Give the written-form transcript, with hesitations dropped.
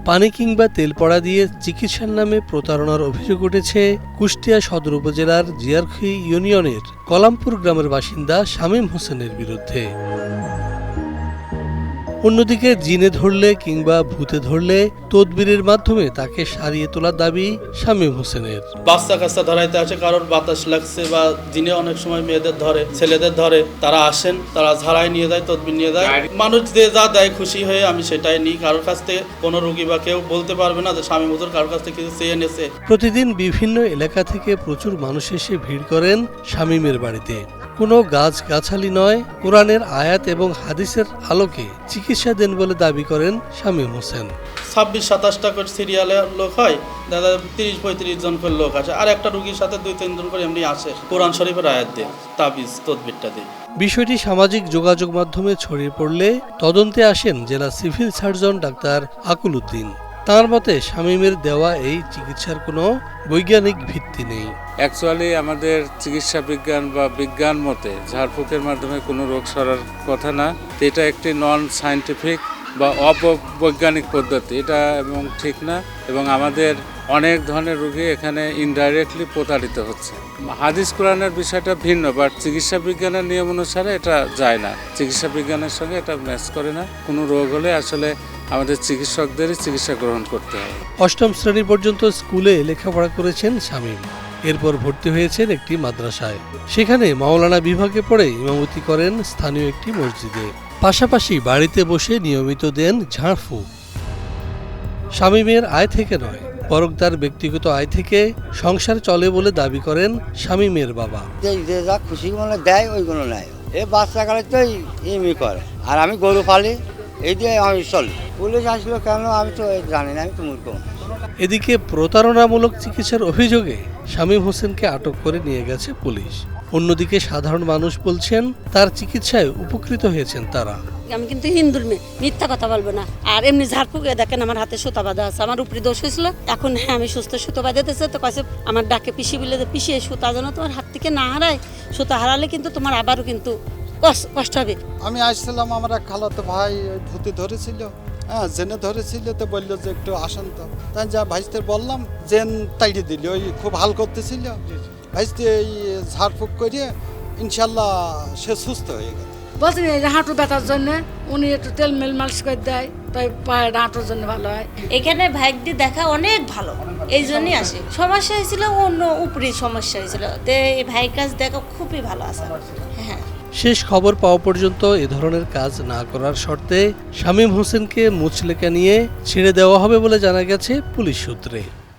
পানি কিংবা তেল পড়া দিয়ে চিকিৎসার নামে প্রতারণার অভিযোগ উঠেছে কুষ্টিয়া সদর উপজেলার জিয়ারখি ইউনিয়নের কলামপুর গ্রামের বাসিন্দা শামীম হোসেনের বিরুদ্ধে। অন্যদিকে জিনে ধরলে কিংবা ভূতে ধরলে তদবিরের মাধ্যমে তাকে সারিয়ে তোলার দাবি শামীম হোসেনের। বাচ্চা কাচ্চা ধরাইতে আসে, কারোর বাতাস লাগছে বা জিনে অনেক সময় মেয়েদের ধরে, ছেলেদের ধরে, তারা আসেন, তারা ঝাড়াই নিয়ে যায়, তদবির নিয়ে যায়। মানুষ যে যা দেয় খুশি হয়ে আমি সেটাই নিই। কারোর কাছ থেকে কোনো রোগী বা কেউ বলতে পারবে না যে শামীম হুজুর কারোর কাছ থেকে কিছু চেয়ে এনেছে। প্রতিদিন বিভিন্ন এলাকা থেকে প্রচুর মানুষ এসে ভিড় করেন শামীমের বাড়িতে। কোনো গাছগাছালি নয়, কোরআনের আয়াত এবং হাদিসের আলোকে চিকিৎসা দেন বলে দাবি করেন শামীম হোসেন। 26-27টা করে সিরিয়ালের লোক হয়, দাদা 30-35 জন করে লোক আসে, আর একটা রুগীর সাথে 2-3 জন করে এমনি আসে। কোরআন শরীফের আয়াত দিয়ে তাবিজ তদবিরটা দিয়ে। বিষয়টি সামাজিক যোগাযোগ মাধ্যমে ছড়িয়ে পড়লে তদন্তে আসেন জেলা সিভিল সার্জন ডাক্তার আকুল উদ্দিন। তার মতে শামীমের দেওয়া এই চিকিৎসার কোনো বৈজ্ঞানিক ভিত্তি নেই। অ্যাকচুয়ালি আমাদের চিকিৎসা বিজ্ঞান বা বিজ্ঞান মতে ঝাড়ফুঁকের মাধ্যমে কোনো রোগ সারার কথা না। এটা একটি নন সায়েন্টিফিক বা অবৈজ্ঞানিক পদ্ধতি, এটা এবং ঠিক না। এবং আমাদের অনেক ধরনের রোগী এখানে ইনডাইরেক্টলি প্রতারিত হচ্ছে। হাদিস কোরআনের বিষয়টা ভিন্ন, বাট চিকিৎসা বিজ্ঞানের নিয়ম অনুসারে এটা যায় না, চিকিৎসা বিজ্ঞানের সঙ্গে এটা ম্যাচ করে না। কোনো রোগ হলে আসলে আমাদের চিকিৎসকদেরই চিকিৎসা গ্রহণ করতে হবে। 8ম শ্রেণী পর্যন্ত স্কুলে লেখাপড়া করেছেন শামীম। এরপর ভর্তি হয়েছেন একটি মাদ্রাসায়। সেখানে মাওলানা বিভাগে পড়ে ইমামতি করেন স্থানীয় একটি মসজিদে। পাশাপাশি বাড়িতে বসে নিয়মিত দেন ঝাড়ফুঁক। শামীমের আয় থেকে নয়, বরং তার ব্যক্তিগত আয় থেকে সংসার চলে বলে দাবি করেন শামীমের বাবা। যে যা খুশি মনে দেয় ওইগুলো নেয়। এই বাচ্চাকালে তো এমনি করে, আর আমি গরু পালি, এই দিয়ে আমি চলি। পুলিশ আসলো কেন আমি তো জানি না, আমি তো মূর্খ। এদিকে প্রতারণামূলক চিকিৎসার অভিযোগে শামীম হোসেনকে আটক করে নিয়ে গেছে পুলিশ। অন্যদিকে সাধারণ মানুষ বলছেন তার চিকিৎসায় উপকৃত হয়েছেন তারা। আমি কিন্তু হিন্দুর মেয়ে, মিথ্যা কথা বলবো না। আর এমনি ঝাড়ফুঁকে দেখেন আমার হাতে সুতা বাঁধা আছে, আমার উপরে দোষ হয়েছিল। এখন হ্যাঁ আমি সুস্থ, সুতো বাঁধাতেছে তো কাছে আমার ডাকে পিসি বলে যে পিসি সুতা যেন তোমার হাত থেকে না হারায়, সুতা হারালে কিন্তু তোমার আবারও কিন্তু কষ্ট হবে। আমি আসছিলাম, আমার এক খালাতো ভাই ভূতে ধরেছিল, হ্যাঁ জেনে ধরেছিল, তো বললো যে একটু আসেন তো। তাই যা ভাইস্তে বললাম, জেন তাইড়ে দিল, ওই খুব হাল করতেছিল। ভাইস্তে এই ঝাড়ফুঁক করিয়ে ইনশাল্লাহ সে সুস্থ হয়ে গেল। বলছেন এই হাঁটু ব্যথার জন্য উনি একটু তেল মেল মালিশ করে দেয়, তাই পায়ের হাঁটুর জন্য ভালো হয়। এখানে ভাইকটি দেখা অনেক ভালো, এই জন্যই আসে। সমস্যা হয়েছিল অন্য উপরে সমস্যা হয়েছিল, তো এই ভাই কাজ দেখা খুবই ভালো আছে। হ্যাঁ, শেষ খবর পাওয়া পর্যন্ত এ ধরনের কাজ না করার শর্তে শামীম হোসেনকে মুচলেকা নিয়ে ছেড়ে দেওয়া হবে বলে জানা গেছে পুলিশ সূত্রে।